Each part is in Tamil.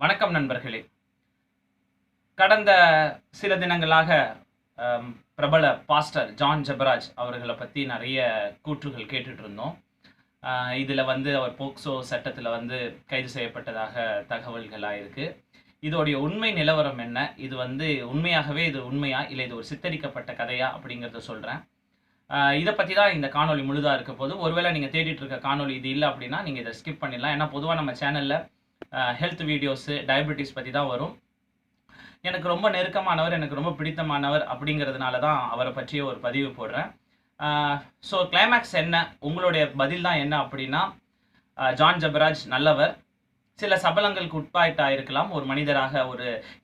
வணக்கம் நண்பர்களே. கடந்த சில தினங்களாக பிரபல பாஸ்டர் ஜான் ஜெபராஜ் அவர்களை பற்றி நிறைய கூற்றுகள் கேட்டுட்டு இருந்தோம். இதில் அவர் போக்சோ சட்டத்தில் கைது செய்யப்பட்டதாக தகவல்களாக இருக்குது. இதோடைய உண்மை நிலவரம் என்ன? இது உண்மையாகவே இது உண்மையா இல்லை இது ஒரு சித்தரிக்கப்பட்ட கதையா அப்படிங்கிறத சொல்கிறேன். இதை பற்றி தான் இந்த காணொலி முழுதாக இருக்க போது. ஒருவேளை நீங்கள் தேடிட்டு இருக்க காணொலி இது இல்லை அப்படின்னா நீங்கள் இதை ஸ்கிப் பண்ணிடலாம். ஏன்னா பொதுவாக நம்ம சேனலில் ஹெல்த் வீடியோஸு, டயபெட்டிஸ் பற்றி தான் வரும். எனக்கு ரொம்ப நெருக்கமானவர், எனக்கு ரொம்ப பிடித்தமானவர் அப்படிங்கிறதுனால தான் அவரை பற்றிய ஒரு பதிவு போடுறேன். ஸோ கிளைமேக்ஸ் என்ன, உங்களுடைய பதில் தான் என்ன அப்படின்னா, ஜான் ஜெபராஜ் நல்லவர், சில சபலங்களுக்கு உட்பாயிட்டாயிருக்கலாம் ஒரு மனிதராக.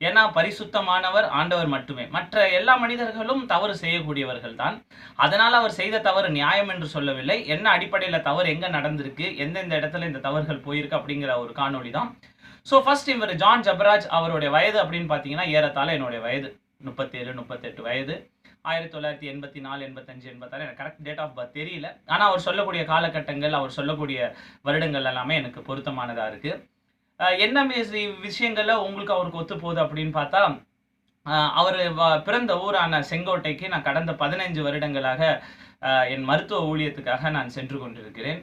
ஏன்னா பரிசுத்தமானவர் ஆண்டவர் மட்டுமே, மற்ற எல்லா மனிதர்களும் தவறு செய்யக்கூடியவர்கள் தான். அதனால் அவர் செய்த தவறு நியாயம் என்று சொல்லவில்லை. என்ன அடிப்படையில் தவறு எங்கே நடந்திருக்கு, எந்தெந்த இடத்துல இந்த தவறுகள் போயிருக்கு அப்படிங்கிற ஒரு காணொலி தான். ஸோ ஃபர்ஸ்ட் இவர் ஜான் ஜெபராஜ் அவருடைய வயது அப்படின்னு பார்த்தீங்கன்னா ஏறத்தாழ என்னுடைய வயது 37-38 வயது. 1984, 85, 86 எனக்கு கரெக்ட் டேட் ஆஃப் பர்த் தெரியல. ஆனால் அவர் சொல்லக்கூடிய காலகட்டங்கள், அவர் சொல்லக்கூடிய வருடங்கள் எல்லாமே எனக்கு பொருத்தமானதாக இருக்குது. என்ன விஷயங்களில் உங்களுக்கு அவருக்கு ஒத்து போகுது அப்படின்னு பார்த்தா, அவர் பிறந்த ஊரான செங்கோட்டைக்கு நான் கடந்த 15 வருடங்களாக என் மருத்துவ ஊழியத்துக்காக நான் சென்று கொண்டிருக்கிறேன்.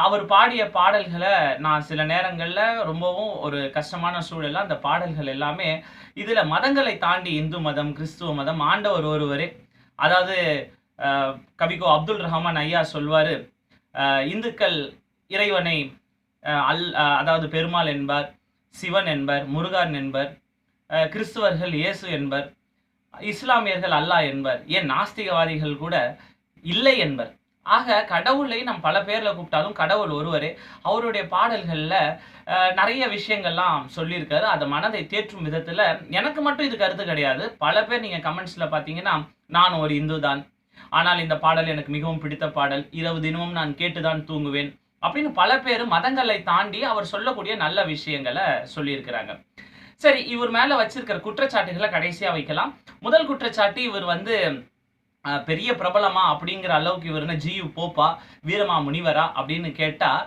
அவர் பாடிய பாடல்களை நான் சில நேரங்களில் ரொம்பவும் ஒரு கஷ்டமான சூழலில் அந்த பாடல்கள் எல்லாமே இதில் மதங்களை தாண்டி இந்து மதம், கிறிஸ்துவ மதம், ஆண்டவர் ஒருவரே. அதாவது கவிக்கோ அப்துல் ரஹ்மான் ஐயா சொல்வார், இந்துக்கள் இறைவனை அதாவது பெருமாள் என்பார், சிவன் என்பர், முருகன் என்பர், கிறிஸ்துவர்கள் இயேசு என்பர், இஸ்லாமியர்கள் அல்லாஹ் என்பர், ஏன் நாஸ்திகவாதிகள் கூட இல்லை என்பர். ஆக கடவுளை நம் பல பேரில் கூப்பிட்டாலும் கடவுள் ஒருவரே. அவருடைய பாடல்களில் நிறைய விஷயங்கள்லாம் சொல்லியிருக்காரு. அதை மனதை தேற்றும் விதத்தில் எனக்கு மட்டும் இது கருத்து கிடையாது. பல பேர் நீங்கள் கமெண்ட்ஸில் பார்த்தீங்கன்னா, நான் ஒரு இந்து தான், ஆனால் இந்த பாடல் எனக்கு மிகவும் பிடித்த பாடல், இரவு தினமும் நான் கேட்டுதான் தூங்குவேன் அப்படின்னு பல பேர் மதங்களை தாண்டி அவர் சொல்லக்கூடிய நல்ல விஷயங்களை சொல்லியிருக்கிறாங்க. சரி, இவர் மேலே வச்சிருக்கிற குற்றச்சாட்டுகளை கடைசியாக வைக்கலாம். முதல் குற்றச்சாட்டு, இவர் பெரிய பிரபலமா அப்படிங்கிற அளவுக்கு இவர் ஜியு போப்பா, வீரமா முனிவரா அப்படின்னு கேட்டால்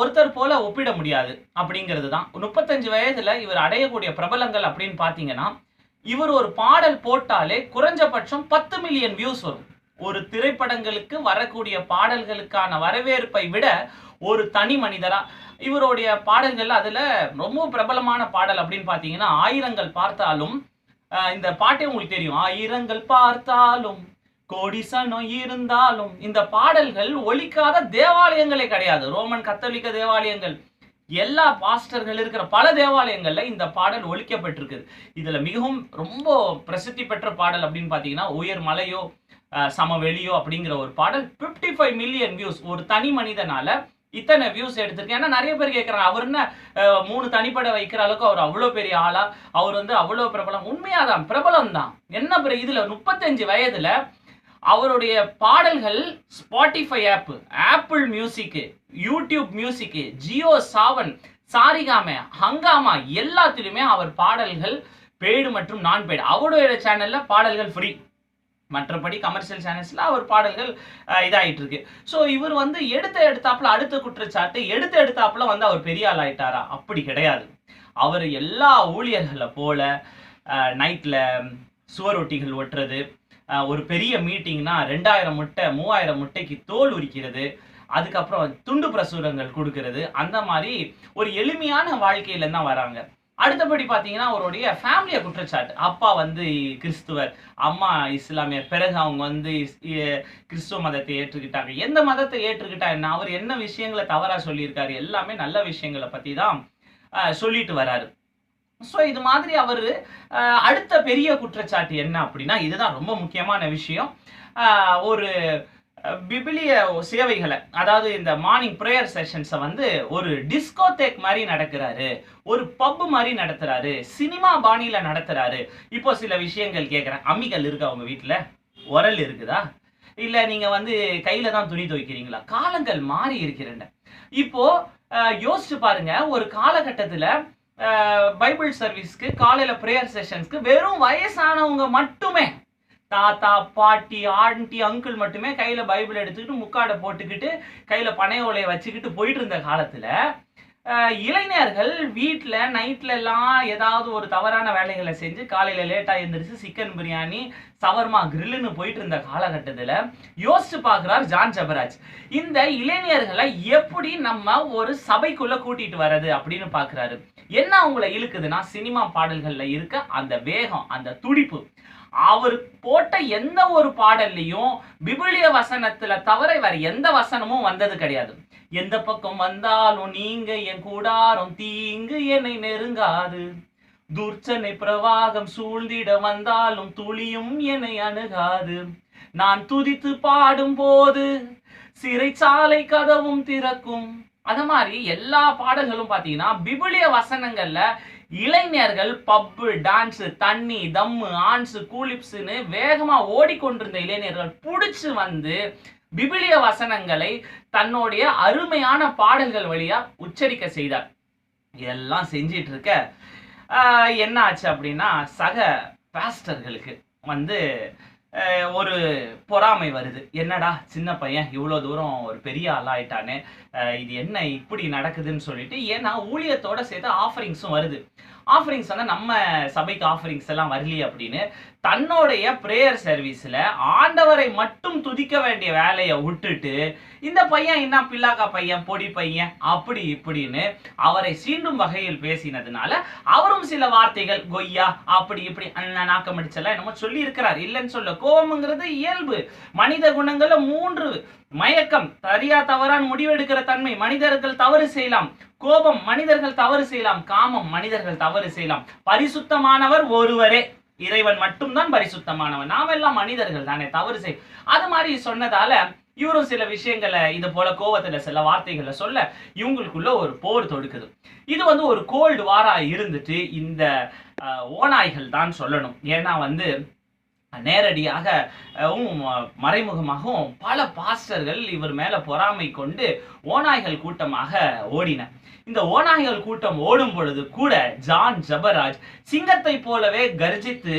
ஒருத்தர் போல ஒப்பிட முடியாது அப்படிங்கிறது தான். 35 வயதுல இவர் அடையக்கூடிய பிரபலங்கள் அப்படின்னு பார்த்தீங்கன்னா, இவர் ஒரு பாடல் போட்டாலே குறைஞ்சபட்சம் 10 மில்லியன் வியூஸ் வரும். ஒரு திரைப்படங்களுக்கு வரக்கூடிய பாடல்களுக்கான வரவேற்பை விட ஒரு தனி மனிதரா இவருடைய பாடல்கள் அதில் ரொம்ப பிரபலமான பாடல் அப்படின்னு பார்த்தீங்கன்னா, ஆயிரங்கள் பார்த்தாலும். இந்த பாட்டே உங்களுக்கு தெரியும், ஆயிரங்கள் பார்த்தாலும் கோடி சனம் இருந்தாலும். இந்த பாடல்கள் ஒலிக்காத தேவாலயங்களே கிடையாது. ரோமன் கத்தோலிக்க தேவாலயங்கள், எல்லா பாஸ்டர்கள் இருக்கிற பல தேவாலயங்கள்ல இந்த பாடல் ஒலிக்கப்பட்டிருக்குது. இதுல மிகவும் ரொம்ப பிரசித்தி பெற்ற பாடல் அப்படின்னு பார்த்தீங்கன்னா, உயர் மலையோ சமவெளியோ அப்படிங்கிற ஒரு பாடல் 55 மில்லியன் வியூஸ். ஒரு தனி மனிதனால இத்தனை வியூஸ் எடுத்திருக்கேன். ஏன்னா நிறைய பேர் கேட்குறாங்க, அவர் என்ன 3 தனிப்படை வைக்கிற அளவுக்கு அவர் அவ்வளோ பெரிய ஆளா, அவர் அவ்வளோ பிரபலம்? உண்மையாதான், பிரபலம் தான். என்ன இதுல 35 வயதுல அவருடைய பாடல்கள் ஸ்பாட்டிஃபை ஆப், ஆப்பிள் மியூசிக்கு, யூடியூப் மியூசிக்கு, ஜியோ சாவன், சாரிகாமே, ஹங்காமா எல்லாத்திலுமே அவர் பாடல்கள் பெய்டு மற்றும் நான் பெய்டு. அவருடைய சேனல்ல பாடல்கள் ஃப்ரீ, மற்றபடி கமர்ஷியல் சேனல்ஸில் அவர் பாடல்கள் இதாகிட்டு இருக்கு. ஸோ இவர் எடுத்தாப்புல அடுத்த குற்றச்சாட்டு, எடுத்தாப்புல அவர் பெரிய ஆள் ஆயிட்டாரா? அப்படி கிடையாது. அவர் எல்லா ஊழியர்களை போல நைட்டில் சுவரொட்டிகள் ஒட்டுறது, ஒரு பெரிய மீட்டிங்னா 2000 முட்டை 3000 முட்டைக்கு தோல் உரிக்கிறது, அதுக்கப்புறம் துண்டு பிரசுரங்கள் கொடுக்கறது, அந்த மாதிரி ஒரு எளிமையான வாழ்க்கையில தான் வராங்க. அடுத்தபடி பார்த்தீங்கன்னா, அவருடைய ஃபேமிலியை குற்றச்சாட்டு. அப்பா கிறிஸ்துவர், அம்மா இஸ்லாமியர். பிறகு அவங்க கிறிஸ்துவ மதத்தை ஏற்றுக்கிட்டாங்க. எந்த மதத்தை ஏற்றுக்கிட்டா என்ன, அவர் என்ன விஷயங்களை தவறாக சொல்லியிருக்காரு, எல்லாமே நல்ல விஷயங்களை பற்றி தான் சொல்லிட்டு வராரு. ஸோ இது மாதிரி அவர் அடுத்த பெரிய குற்றச்சாட்டு என்ன அப்படின்னா, இதுதான் ரொம்ப முக்கியமான விஷயம். ஒரு பிபிலிய சேவைகளை, அதாவது இந்த மார்னிங் ப்ரேயர் செஷன்ஸை ஒரு டிஸ்கோதேக் மாதிரி நடக்கிறாரு, ஒரு பப் மாதிரி நடத்துறாரு, சினிமா பாணியில நடத்துறாரு. இப்போ சில விஷயங்கள் கேட்குறேன், அம்மிகள் இருக்கா உங்க வீட்டில்? உரல் இருக்குதா? இல்லை நீங்க கையில தான் துணி துவைக்கிறீங்களா? காலங்கள் மாறி இருக்கிறேன். இப்போ யோசிச்சு பாருங்க, ஒரு காலகட்டத்தில் பைபிள் சர்வீஸ்க்கு, காலையில ப்ரேயர் செஷன்ஸ்க்கு வெறும் வயசானவங்க மட்டுமே, தாத்தா பாட்டி ஆண்டி அங்கிள் மட்டுமே கையில பைபிள் எடுத்துக்கிட்டு முக்காடை போட்டுக்கிட்டு கையில பனை ஓலையை வச்சுக்கிட்டு போயிட்டு இருந்த காலத்துல இளைஞர்கள் வீட்டில் நைட்ல எல்லாம் ஏதாவது ஒரு தவறான வேலைகளை செஞ்சு காலையில லேட்டா எழுந்திரிச்சு சிக்கன் பிரியாணி சவர்மா கிரில்லுன்னு போயிட்டு இருந்த காலகட்டத்தில் யோசிச்சு பார்க்கிறார் ஜான் ஜபராஜ். இந்த இளைஞர்களை எப்படி நம்ம ஒரு சபைக்குள்ள கூட்டிட்டு வர்றது அப்படின்னு பார்க்கிறாரு. என்ன அவங்கள இழுக்குதுன்னா சினிமா பாடல்கள்ல இருக்க அந்த வேகம், அந்த துடிப்பு. அவர் போட்ட எந்த ஒரு பாடல்லையும் விபிலிய வசனத்துல தவிர வேற எந்த வசனமும் வந்தது கிடையாது. எந்த பக்கம் வந்தாலும் நீங்க என் கூடாரம் தீங்கு என்னை நெருங்காது, துர்ச்சனை பிரவாகம் சூழ்ந்திட வந்தாலும் துளியும் என்னை அணுகாது, நான் துதித்து பாடும் போது சிறைச்சாலை கதவும் திறக்கும். அத மாதிரி எல்லா பாடல்களும் பாத்தீங்கன்னா விபிலிய வசனங்கள்ல இளைஞர்கள் பப்பு, டான்ஸ், தண்ணி, தம்மு, ஆன்ஸ், கூலிப்ஸ்னு வேகமா ஓடிக்கொண்டிருந்த இளைஞர்கள் புடிச்சு வந்து விபிலிய வசனங்களை தன்னுடைய அருமையான பாடல்கள் வழியா உச்சரிக்க செய்தார். இதெல்லாம் செஞ்சிட்டு இருக்க என்ன ஆச்சு அப்படின்னா சக பாஸ்டர்களுக்கு வந்து ஒரு பொறாமை வருது. என்னடா சின்ன பையன் இவ்வளோ தூரம் ஒரு பெரிய ஆளாயிட்டானே, இது என்ன இப்படி நடக்குதுன்னு சொல்லிட்டு. ஏன்னா ஊழியத்தோட சேர்த்து ஆஃபரிங்ஸும் வருது. ஆஃபரிங்ஸ் வந்து நம்ம சபைக்கு ஆஃபரிங்ஸ் எல்லாம் வரலையே அப்படின்னு தன்னுடைய பிரேயர் சர்வீஸ்ல ஆண்டவரை மட்டும் துதிக்க வேண்டிய வேலையை விட்டுட்டு இந்த பையன் என்ன பிள்ளாக்கா பையன், பொடி பையன் அப்படி இப்படின்னு அவரை சீண்டும் வகையில் பேசினதுனால அவரும் சில வார்த்தைகள் கொய்யா அப்படி இப்படி நாக்கமடிச்செல்லாம் என்னமோ சொல்லி இருக்கிறார். இல்லைன்னு சொல்ல, கோபம்ங்கிறது இயல்பு. மனித குணங்கள்ல 3: மயக்கம், சரியா தவறான முடிவெடுக்கிற தன்மை, மனிதர்கள் தவறு செய்யலாம். கோபம், மனிதர்கள் தவறு செய்யலாம். காமம், மனிதர்கள் தவறு செய்யலாம். பரிசுத்தமானவர் ஒருவரே, இறைவன் மட்டும்தான் பரிசுத்தமானவன். நாம எல்லாம் மனிதர்கள் தானே, தவறு செய். அது மாதிரி சொன்னதால இவரும் சில விஷயங்களை இது போல கோவத்துல சில வார்த்தைகளை சொல்ல இவங்களுக்குள்ள ஒரு போர் தொடுக்குது. இது வந்து ஒரு கோல்டு வாரா இருந்துட்டு இந்த ஓநாய்கள் தான் சொல்லணும். ஏன்னா வந்து நேரடியாக மறைமுகமாகவும் பல பாஸ்டர்கள் இவர் மேல பொறாமை கொண்டு ஓநாய்கள் கூட்டமாக ஓடின. இந்த ஓநாய்கள் கூட்டம் ஓடும் பொழுது கூட ஜான் ஜபராஜ் சிங்கத்தை போலவே கர்ஜித்து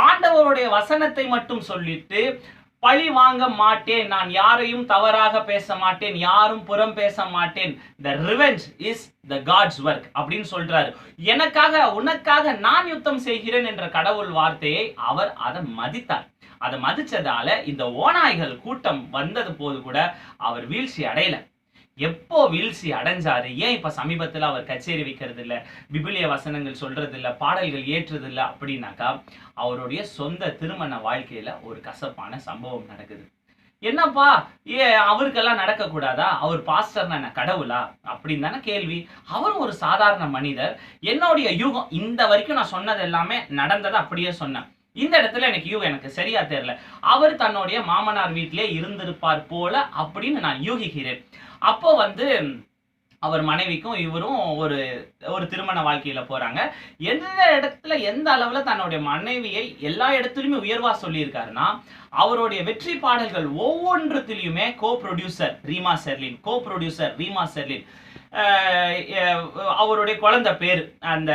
ஆண்டவருடைய வசனத்தை மட்டும் சொல்லிட்டு பழி வாங்க மாட்டேன், நான் யாரையும் தவறாக பேச மாட்டேன், யாரும் புறம் பேச மாட்டேன், the revenge is the God's work அப்படின்னு சொல்றாரு. எனக்காக உனக்காக நான் யுத்தம் செய்கிறேன் என்ற கடவுள் வார்த்தையை அவர் அதை மதித்தார். அதை மதிச்சதால இந்த ஓநாய்கள் கூட்டம் வந்தது போது கூட அவர் வீழ்ச்சி அடையல. எப்போ வீழ்ச்சி அடைஞ்சாரு? ஏன் இப்ப சமீபத்துல அவர் கச்சேரி வைக்கிறது இல்ல, விபிலிய வசனங்கள் சொல்றது இல்ல, பாடல்கள் ஏற்றுறது இல்ல அப்படின்னாக்கா அவருடைய சொந்த திருமண வாழ்க்கையில ஒரு கசப்பான சம்பவம் நடக்குது. என்னப்பா அவருக்கெல்லாம் நடக்க கூடாதா? அவர் பாஸ்டர்னா என்ன கடவுளா அப்படின்னு தானே கேள்வி. அவரும் ஒரு சாதாரண மனிதர். என்னுடைய யூகம் இந்த வரைக்கும் நான் சொன்னது எல்லாமே நடந்ததை அப்படியே சொன்னேன். இந்த இடத்துல எனக்கு சரியா தெரியல. அவர் தன்னுடைய மாமனார் வீட்டிலே இருந்திருப்பார் போல அப்படின்னு நான் யூகிக்கிறேன். அப்போ வந்து அவர் மனைவிக்கும் இவரும் ஒரு திருமண வாழ்க்கையில போறாங்க. எந்த இடத்துல எந்த அளவுல தன்னுடைய மனைவியை எல்லா இடத்துலயுமே உயர்வா சொல்லியிருக்காருன்னா, அவருடைய வெற்றி பாடல்கள் ஒவ்வொன்றத்திலையுமே கோ ப்ரொடியூசர் ரீமா செர்லின், அவருடைய குழந்தை பேர் அந்த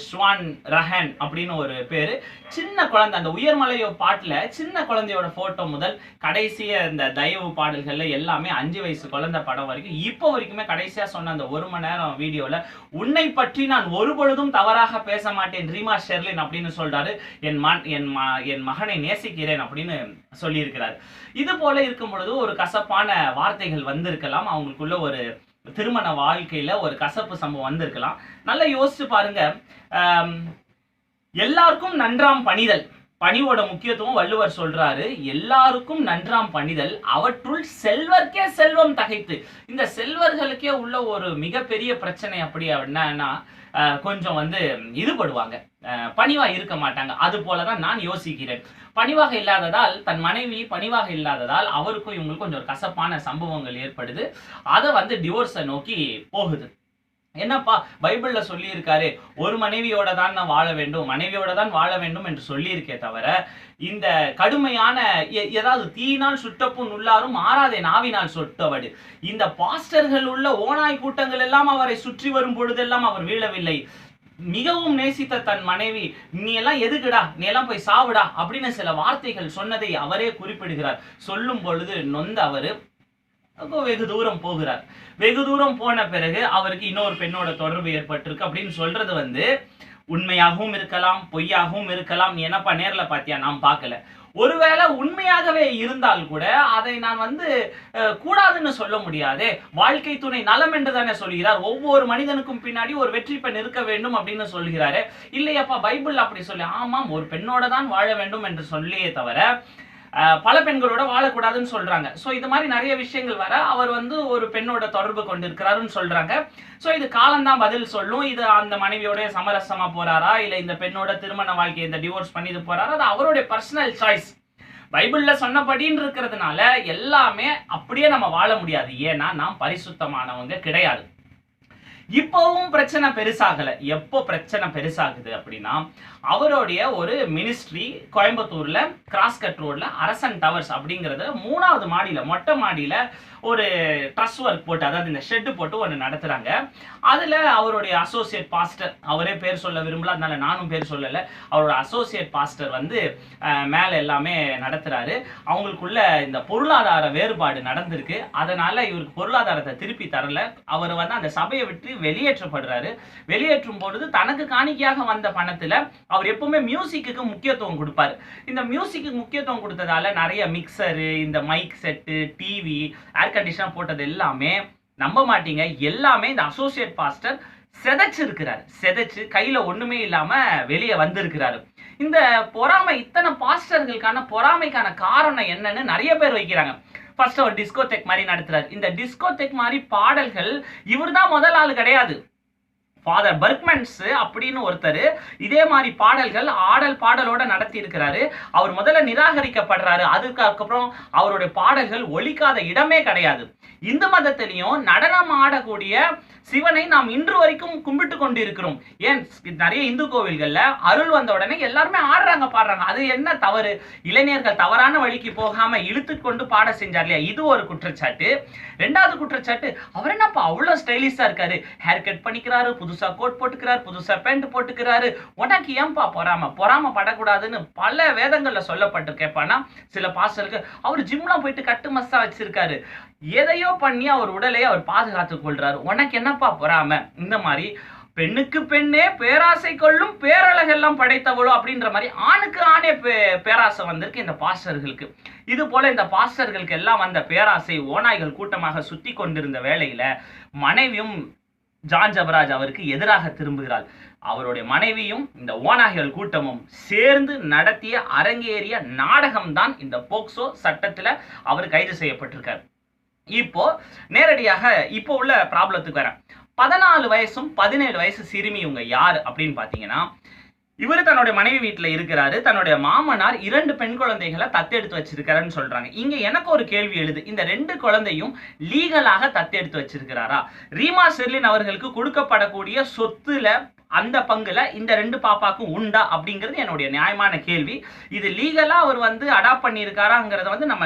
ஸ்வான் ரஹன் அப்படின்னு ஒரு பேரு. சின்ன குழந்தை, அந்த உயர்மலையோ பாட்டுல சின்ன குழந்தையோட போட்டோ முதல் கடைசிய இந்த தயவு பாடல்கள்ல எல்லாமே 5 வயசு குழந்தை படம் வரைக்கும் இப்போ வரைக்குமே கடைசியா சொன்ன அந்த 1 மணி நேரம் வீடியோல உன்னை பற்றி நான் ஒரு பொழுதும் தவறாக பேச மாட்டேன் ரீமா ஷெர்லின் அப்படின்னு சொல்றாரு. என் மகனை நேசிக்கிறேன் அப்படின்னு சொல்லியிருக்கிறார். இது போல இருக்கும் பொழுது ஒரு கசப்பான வார்த்தைகள் வந்திருக்கலாம். அவங்களுக்குள்ள ஒரு திருமண வாழ்க்கையில ஒரு கசப்பு சம்பவம் வந்திருக்கலாம். நல்லா யோசிச்சு பாருங்க. எல்லாருக்கும் நன்றாம் பணிதல், பணிவோட முக்கியத்துவம் வள்ளுவர் சொல்றாரு. எல்லாருக்கும் நன்றாம் பணிதல், அவற்றுள் செல்வர்க்கே செல்வம் தகைத்து. இந்த செல்வர்களுக்கே உள்ள ஒரு மிகப்பெரிய பிரச்சனை அப்படி என்னன்னா கொஞ்சம் வந்து இதுபடுவாங்க, பணிவா இருக்க மாட்டாங்க. அது போலதான் நான் யோசிக்கிறேன். பணிவாக இல்லாததால், தன் மனைவி பணிவாக இல்லாததால் அவருக்கும் இவங்களுக்கும் கொஞ்சம் கசப்பான சம்பவங்கள் ஏற்படுது. அதை வந்து டிவோர்ஸை நோக்கி போகுது. என்னப்பா பைபிள்ல சொல்லி இருக்காரு, ஒரு மனைவியோட தான் நான் வாழ வேண்டும், மனைவியோட தான் வாழ வேண்டும் என்று சொல்லியிருக்கே தவிர இந்த கடுமையான ஏதாவது தீயினால் சுட்டப்புண் உள்ளாரும் மாறாதே நாவினால் சொட்டவடு. இந்த பாஸ்டர்கள் உள்ள ஓநாய் கூட்டங்கள் எல்லாம் அவரை சுற்றி வரும் பொழுதெல்லாம் அவர் வீழவில்லை. மிகவும் நேசித்த தன் மனைவி, நீ எல்லாம் எதுக்குடா, நீ எல்லாம் போய் சாவுடா அப்படின்னு சில வார்த்தைகள் சொன்னதை அவரே குறிப்பிடுகிறார். சொல்லும் பொழுது நொந்த அவரு அப்போ வெகு தூரம் போகிறார். வெகு தூரம் போன பிறகு அவருக்கு இன்னொரு பெண்ணோட தொடர்பு ஏற்பட்டிருக்கு அப்படின்னு சொல்றது வந்து உண்மையாகவும் இருக்கலாம், பொய்யாகவும் இருக்கலாம். நீ என்னப்பா நேர்ல பாத்தியா? நாம் பார்க்கல. ஒருவேளை உண்மையாகவே இருந்தால் கூட அதை நான் வந்து கூடாதுன்னு சொல்ல முடியாது. வாழ்க்கை துணை நலம் என்று தானே சொல்கிறார். ஒவ்வொரு மனிதனுக்கும் பின்னாடி ஒரு வெற்றி பெண் இருக்க வேண்டும் அப்படின்னு சொல்கிறாரு. இல்லையப்பா பைபிள் அப்படி சொல்லி, ஆமாம் ஒரு பெண்ணோட தான் வாழ வேண்டும் என்று சொல்லியே தவிர பல பெண்களோட வாழக்கூடாதுன்னு சொல்றாங்க. ஸோ இது மாதிரி நிறைய விஷயங்கள் வர அவர் வந்து ஒரு பெண்ணோட தொடர்பு கொண்டிருக்கிறாருன்னு சொல்றாங்க. ஸோ இது காலம்தான் பதில் சொல்லும். இது அந்த மனைவியோட சமரசமா போறாரா, இல்லை இந்த பெண்ணோட திருமண வாழ்க்கையை இந்த டிவோர்ஸ் பண்ணி இது போறாரா, அது அவருடைய பர்சனல் சாய்ஸ். பைபிள்ல சொன்னபடின்னு இருக்கிறதுனால எல்லாமே அப்படியே நம்ம வாழ முடியாது. ஏன்னா நாம் பரிசுத்தமானவங்க கிடையாது. இப்பவும் பிரச்சனை பெருசாகல. எப்போ பிரச்சனை பெருசாகுது அப்படின்னா, அவருடைய ஒரு மினிஸ்ட்ரி கோயம்புத்தூர்ல கிராஸ்கட் ரோட்ல அரசன் டவர்ஸ் அப்படிங்கறது 3வது மாடியில மொட்டை மாடியில ஒரு ட்ரஸ் ஒர்க் போட்டு, அதாவது இந்த ஷெட் போட்டு ஒன்று நடத்துறாங்க. அதுல அவருடைய அசோசியேட் பாஸ்டர், அவரே பேர் சொல்ல விரும்பல, அதனால நானும் பேர் சொல்லல, அவரோட அசோசியேட் பாஸ்டர் வந்து மேல எல்லாமே நடத்துறாரு. அவங்களுக்குள்ள இந்த பொருளாதார வேறுபாடு நடந்திருக்கு. அதனால இவருக்கு பொருளாதாரத்தை திருப்பி தரல. அவர் வந்து அந்த சபையை விட்டு வெளியேற்றப்படுறாரு. வெளியேற்றும் பொழுது தனக்கு காணிக்கையாக வந்த பணத்துல அவர் எப்பவுமே மியூசிக்கு முக்கியத்துவம் கொடுப்பாரு. இந்த மியூசிக்கு முக்கியத்துவம் கொடுத்ததால நிறைய மிக்சரு, இந்த mic set, TV, air conditioner போட்டது எல்லாமே நம்ப மாட்டீங்க, எல்லாமே இந்த அசோசியேட் பாஸ்டர் செதைச்சிருக்கிறாரு. செதைச்சு கையில ஒண்ணுமே இல்லாம வெளியே வந்திருக்கிறாரு. இந்த பொறாமை, இத்தனை பாஸ்டர்களுக்கான பொறாமைக்கான காரணம் என்னன்னு நிறைய பேர் வைக்கிறாங்க. ஃபர்ஸ்ட் அவர் டிஸ்கோடெக் மாதிரி நடத்துறாரு. இந்த டிஸ்கோடெக் மாதிரி பாடல்கள் இவர் தான் முதல் ஆள் கிடையாது. ஃபாதர் பர்க்மன்ஸ் அப்படின்னு ஒருத்தர் இதே மாதிரி பாடல்கள் ஆடல் பாடலோட நடத்தி இருக்கிறாரு. அவர் முதல்ல நிராகரிக்கப்படுறாரு. அதுக்கப்புறம் அவருடைய பாடல்கள் ஒலிக்காத இடமே கிடையாது. இந்து மதத்திலையும் நடனம் ஆடக்கூடிய சிவனை நாம் இன்று வரைக்கும் கும்பிட்டு கொண்டிருக்கிறோம். ஏன் நிறைய இந்து கோவில்கள்ல அருள் வந்த உடனே எல்லாருமே ஆடுறாங்க, பாடுறாங்க. அது என்ன தவறு? இளைஞர்கள் தவறான வழிக்கு போகாம இழுத்து கொண்டு பாட செஞ்சார் இல்லையா? இது ஒரு குற்றச்சாட்டு. 2வது குற்றச்சாட்டு, அவர் என்னப்பா அவ்வளவு ஸ்டைலிஷா இருக்காரு, ஹேர் கட் பண்ணிக்கிறாரு, புதுசா கோட் போட்டுக்கிறாரு, புதுசா பேண்ட் போட்டுக்கிறாரு, உனக்கு ஏன்பா பொறாம படக்கூடாதுன்னு பல வேதங்கள்ல சொல்லப்பட்டிருக்கேப்பானா. சில பாஸ்டருக்கு அவர் ஜிம்லாம் போயிட்டு கட்டு மஸ்தா வச்சிருக்காரு, எதையோ பண்ணி அவர் உடலை அவர் பாதுகாத்துக் கொள்றாரு, உனக்கு என்னப்பா பொறாம? இந்த மாதிரி பெண்ணுக்கு பெண்ணே பேராசை கொள்ளும் பேரழகெல்லாம் படைத்தவளோ அப்படின்ற மாதிரி ஆணுக்கு ஆணே பேராசை வந்திருக்கு இந்த பாஸ்டர்களுக்கு. இது போல இந்த பாஸ்டர்களுக்கு எல்லாம் வந்த பேராசை ஓநாய்கள் கூட்டமாக சுத்தி கொண்டிருந்த வேளையில மனைவியும் ஜான் ஜெபராஜ் அவருக்கு எதிராக திரும்புகிறாள். அவருடைய மனைவியும் இந்த ஓநாய்கள் கூட்டமும் சேர்ந்து நடத்திய அரங்கேறிய நாடகம்தான் இந்த போக்சோ சட்டத்துல அவர் கைது செய்யப்பட்டிருக்கார். இப்போ நேரடியாக இப்போ உள்ள ப்ராப்ளத்துக்கு வரேன். 14 வயசும் 17 வயசு சிறுமி இவங்க யார் அப்படின்னு பாத்தீங்கன்னா, இவர் தன்னுடைய மனைவி வீட்டுல இருக்கிறாரு. தன்னுடைய மாமனார் 2 பெண் குழந்தைகளை தத்தெடுத்து வச்சிருக்காருன்னு சொல்றாங்க. இங்க எனக்கு ஒரு கேள்வி எழுது, இந்த 2 குழந்தையும் லீகலாக தத்தெடுத்து வச்சிருக்கிறாரா? ரீமா ஷெர்லின் அவர்களுக்கு கொடுக்கப்படக்கூடிய சொத்துல அந்த பங்குல இந்த 2 பாப்பாக்கும் உண்டா அப்படிங்கிறது என்னுடைய நியாயமான கேள்வி. இது லீகலா அவர் வந்து அடாப்ட் பண்ணியிருக்காராங்கிறத வந்து நம்ம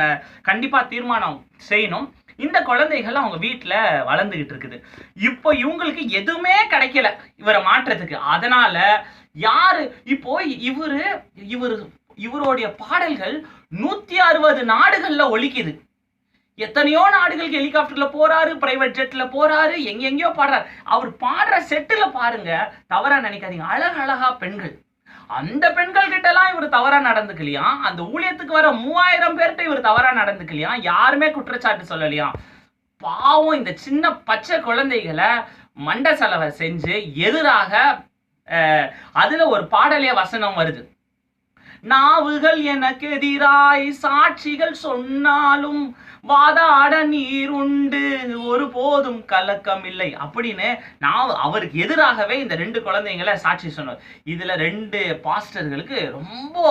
கண்டிப்பா தீர்மானம் செய்யணும். இந்த குழந்தைகள் அவங்க வீட்டுல வளர்ந்துகிட்டு இருக்குது. இப்போ இவங்களுக்கு எதுவுமே கிடைக்கல இவரை மாற்றத்துக்கு. அதனால யாரு இப்போ இவருடைய பாடல்கள் 160 நாடுகள்ல ஒலிக்குது. எத்தனையோ நாடுகளுக்கு ஹெலிகாப்டர்ல போறாரு, பிரைவேட் ஜெட்ல போறாரு, எங்கெங்கயோ பாடுறாரு. அவர் பாடுற செட்டுல பாருங்க, தவறா நினைக்காதீங்க, அழகழகா பெண்கள். அந்த பெண்கள் கிட்ட எல்லாம் இவர் தவறா நடந்துக்கலையா? அந்த ஊழியத்துக்கு வர 3000 பேர்கிட்ட இவர் தவறா நடந்துக்கலையா? யாருமே குற்றச்சாட்டு சொல்லலையா? பாவம் இந்த சின்ன பச்சை குழந்தைகளை மண்ட செலவை செஞ்சு எதிராக அதுல ஒரு பாடலே வசனம் வருது, நாவுகள் எனக்கு எதிராய் சாட்சிகள் சொன்னாலும் வாதாட நீர் உண்டு ஒருபோதும் கலக்கம் இல்லை அப்படின்னு நான் அவருக்கு எதிராகவே இந்த 2 குழந்தைங்களை சாட்சி சொன்னார். இதுல 2 பாஸ்டர்களுக்கு ரொம்ப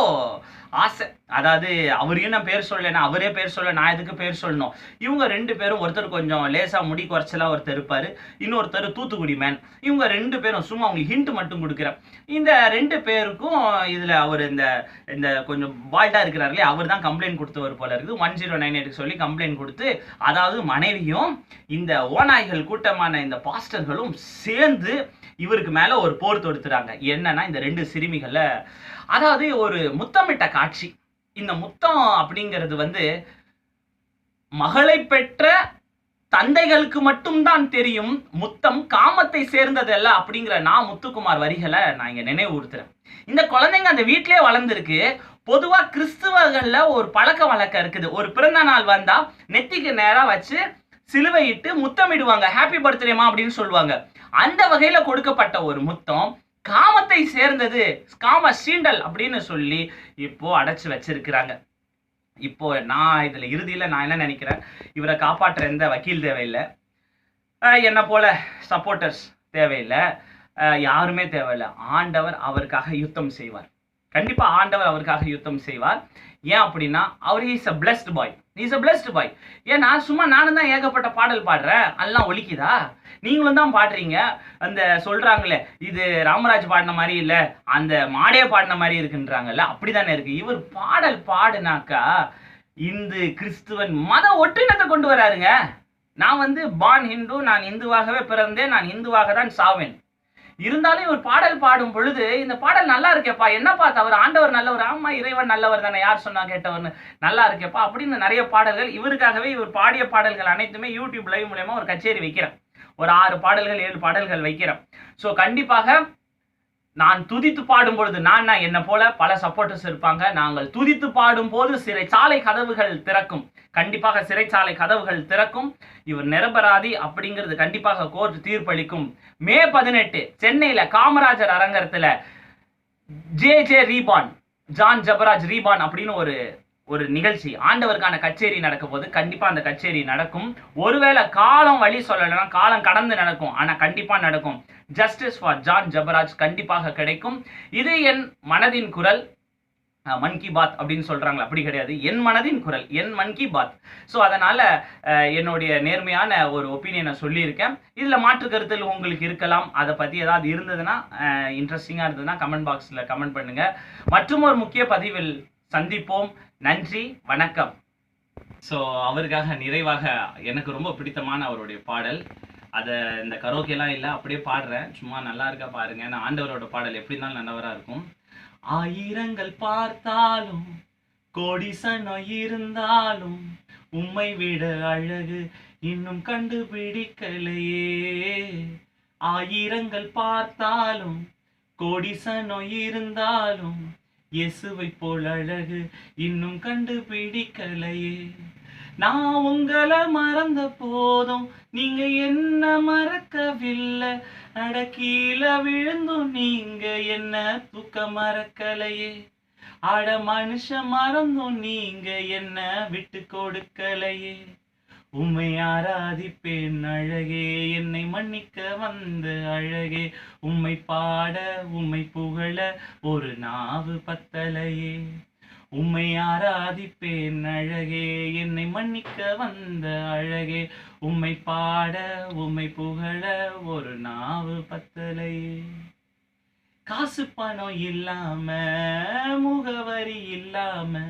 ஆசை. அதாவது அவரையும் நான் பேர் சொல்லலைன்னா அவரே பேர் சொல்ல, நான் எதுக்கு பேர் சொல்லணும்? இவங்க 2 பேரும், ஒருத்தர் கொஞ்சம் லேசா முடி குறைச்சலா ஒருத்தர் இருப்பாரு, இன்னொருத்தர் தூத்துக்குடி மேன். இவங்க 2 பேரும் சும்மா அவங்களுக்கு ஹிண்ட் மட்டும் கொடுக்குறேன். இந்த 2 பேருக்கும் இதுல அவர் இந்த கொஞ்சம் பால்டா இருக்கிறாரு, அவர் தான் கம்ப்ளைண்ட் கொடுத்தவர் போல இருக்குது. 1098 சொல்லி கம்ப்ளைண்ட் கொடுத்து, அதாவது மனைவியும் இந்த ஓநாய்கள் கூட்டமான இந்த பாஸ்டர்களும் சேர்ந்து இவருக்கு மேல ஒரு போர் தொடுத்துறாங்க. என்னன்னா இந்த 2 சிறுமிகளை, அதாவது ஒரு முத்தமிட்ட காட்சி. இந்த முத்தம் அப்படிங்கிறது வந்து மகளை பெற்ற தந்தைகளுக்கு மட்டும்தான் தெரியும் முத்தம் காமத்தை சேர்ந்ததல்ல அப்படிங்கிற நான் முத்துக்குமார் வரிகளை நான் இங்க நினைவுறுத்துறேன். இந்த குழந்தைங்க அந்த வீட்டிலே வளர்ந்துருக்கு. பொதுவா கிறிஸ்துவர்கள்ல ஒரு பழக்க வழக்கம் இருக்குது. ஒரு பிறந்த நாள் வந்தா நெத்திக்கு நேரா வச்சு சிலுவையிட்டு முத்தமிடுவாங்க. ஹாப்பி பர்த்டேமா அப்படின்னு சொல்லுவாங்க. அந்த வகையில கொடுக்கப்பட்ட ஒரு முத்தம் காமத்தை சேர்ந்தது, காம சீண்டல் அப்படின்னு சொல்லி இப்போ அடைச்சு வச்சிருக்கிறாங்க. இப்போ நான் இதுல இறுதியில நான் என்ன நினைக்கிறேன், இவரை காப்பாற்ற எந்த வக்கீல் தேவையில்லை, என்ன போல சப்போர்ட்டர்ஸ் தேவையில்லை, யாருமே தேவையில்லை. ஆண்டவர் அவருக்காக யுத்தம் செய்வார். கண்டிப்பா ஆண்டவர் அவருக்காக யுத்தம் செய்வார். ஏன் அப்படின்னா அவர் is a blessed boy. Is a blessed boy. ஏன்னா சும்மா நானும் தான் ஏகப்பட்ட பாடல் பாடுறேன், எல்லாம் ஒலிக்குதா? நீங்களும் தான் பாடுறீங்க. அந்த சொல்றாங்களே இது ராமராஜ் பாடின மாதிரி இல்ல, அந்த மாடே பாடின மாதிரி இருக்குன்றாங்கல்ல, அப்படித்தானே இருக்கு. இவர் பாடல் பாடுனாக்கா இந்து கிறிஸ்துவன் மத ஒற்றுமையை கொண்டு வராருங்க. நான் பார்ன் ஹிந்து, நான் இந்துவாகவே பிறந்தேன், நான் இந்துவாக தான் சாவேன். இருந்தாலும் இவர் பாடல் பாடும் பொழுது இந்த பாடல் நல்லா இருக்கேப்பா, என்னப்பா தவறு, ஆண்டவர் நல்லவர், ஆமா இறைவன் நல்லவர் தானே, யார் சொன்னா கேட்டவர்னு, நல்லா இருக்கேப்பா அப்படின்னு நிறைய பாடல்கள் இவருக்காகவே. இவர் பாடிய பாடல்கள் அனைத்துமே யூடியூப் லைவ் மூலமா ஒரு கச்சேரி வைக்கிறேன். ஒரு 6 பாடல்கள் 7 பாடல்கள் வைக்கிறேன். ஸோ கண்டிப்பாக நான் துதித்து பாடும் பொழுது, நான் என்ன போல பல சப்போர்ட்டர்ஸ் இருப்பாங்க. நாங்கள் துதித்து பாடும் போது சிறைச்சாலை கதவுகள் திறக்கும். கண்டிப்பாக சிறைச்சாலை கதவுகள் திறக்கும். இவர் நிரபராதி அப்படிங்கிறது கண்டிப்பாக கோர்ட் தீர்ப்பளிக்கும். மே 18 சென்னையில காமராஜர் அரங்கத்துல ஜே ரீபான், ஜான் ஜபராஜ் ரீபான் அப்படின்னு ஒரு நிகழ்ச்சி, ஆண்டவருக்கான கச்சேரி நடக்கும் போது கண்டிப்பா அந்த கச்சேரி நடக்கும். ஒருவேளை காலம் வழி சொல்லலைன்னா காலம் கடந்து நடக்கும், ஆனா கண்டிப்பா நடக்கும். ஜஸ்டிஸ் ஃபார் ஜான் ஜபராஜ் கண்டிப்பாக கிடைக்கும். இது என் மனதின் குரல். மன் கி பாத் அப்படின்னு சொல்றாங்களா, அப்படி கிடையாது. என் மனதின் குரல், என் மன் கி பாத். ஸோ அதனால என்னுடைய நேர்மையான ஒரு ஒப்பீனியனை சொல்லியிருக்கேன். இதுல மாற்று கருத்தில் உங்களுக்கு இருக்கலாம். அதை பத்தி ஏதாவது இருந்ததுன்னா, இன்ட்ரெஸ்டிங்கா இருந்ததுன்னா கமெண்ட் பாக்ஸ்ல கமெண்ட் பண்ணுங்க. மற்றும் ஒரு முக்கிய பதிவில் சந்திப்போம். நன்றி, வணக்கம். ஸோ அவருக்காக நிறைவாக எனக்கு ரொம்ப பிடித்தமான அவருடைய பாடல், அதை இந்த கரோக்கெல்லாம் இல்லை, அப்படியே பாடுறேன். சும்மா நல்லா இருக்கா பாருங்க. நான் ஆண்டவரோட பாடல் எப்படி இருந்தாலும் நல்லவராக இருக்கும். ஆயிரங்கள் பார்த்தாலும் கோடிசனம் இருந்தாலும் உம்மை விட அழகு இன்னும் கண்டுபிடிக்கலையே. ஆயிரங்கள் பார்த்தாலும் கோடிசனம் இருந்தாலும் இயேசுவை போல் அழகு இன்னும் கண்டுபிடிக்கலையே. நான் உங்களை மறந்த போதும் நீங்க என்ன மறக்கவில்லை, அடக்கீழ விழுந்தும் நீங்க என்ன தூக்க மறக்கலையே. அட மனுஷன் மறந்தும் நீங்க என்ன விட்டு கொடுக்கலையே. உம்மை ஆராதிப்பேன் அழகே, என்னை மன்னிக்க வந்த அழகே. உம்மை பாட உம்மை புகழ ஒரு நாவு பத்தலையே. உம்மை ஆராதிப்பேன் அழகே, என்னை மன்னிக்க வந்த அழகே. உம்மை பாட உம்மை புகழ ஒரு நாவு பத்தலையே. காசு பணம் இல்லாம முகவரி இல்லாம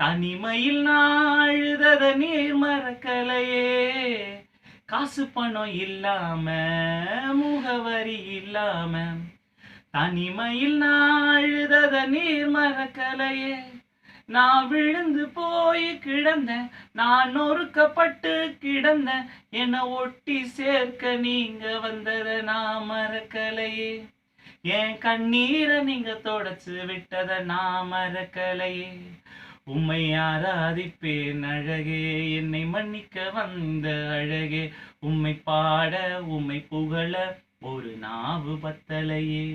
தனிமையில் நாழுதத நீர் மறக்கலையே. காசு பணம் இல்லாம முகவரி இல்லாம தனிமையில் நாழுதத நீர் மறக்கலையே. நான் விழுந்து போய் கிடந்தேன், நான் நொறுக்கப்பட்டு கிடந்தேன், என்னை ஒட்டி சேர்க்க நீங்க வந்தத நான் மறக்கலையே. என் கண்ணீரை நீங்க தொடச்சு விட்டத நான் மறக்கலையே. உம்மை ஆராதிப்பேன் அழகே, என்னை மன்னிக்க வந்த அழகே. உம்மை பாட உம்மை புகழ ஒரு நாவு பத்தலையே.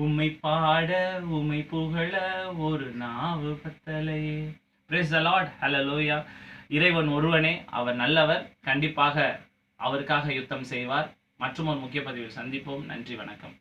உம்மை பாட உம்மை புகழ ஒரு நாவு பத்தலையே. பிரைஸ் தி லார்ட், ஹல்லேலூயா. இறைவன் ஒருவனே, அவர் நல்லவர். கண்டிப்பாக அவருக்காக யுத்தம் செய்வார். மற்றும் ஒரு முக்கிய பதிவில் சந்திப்போம். நன்றி, வணக்கம்.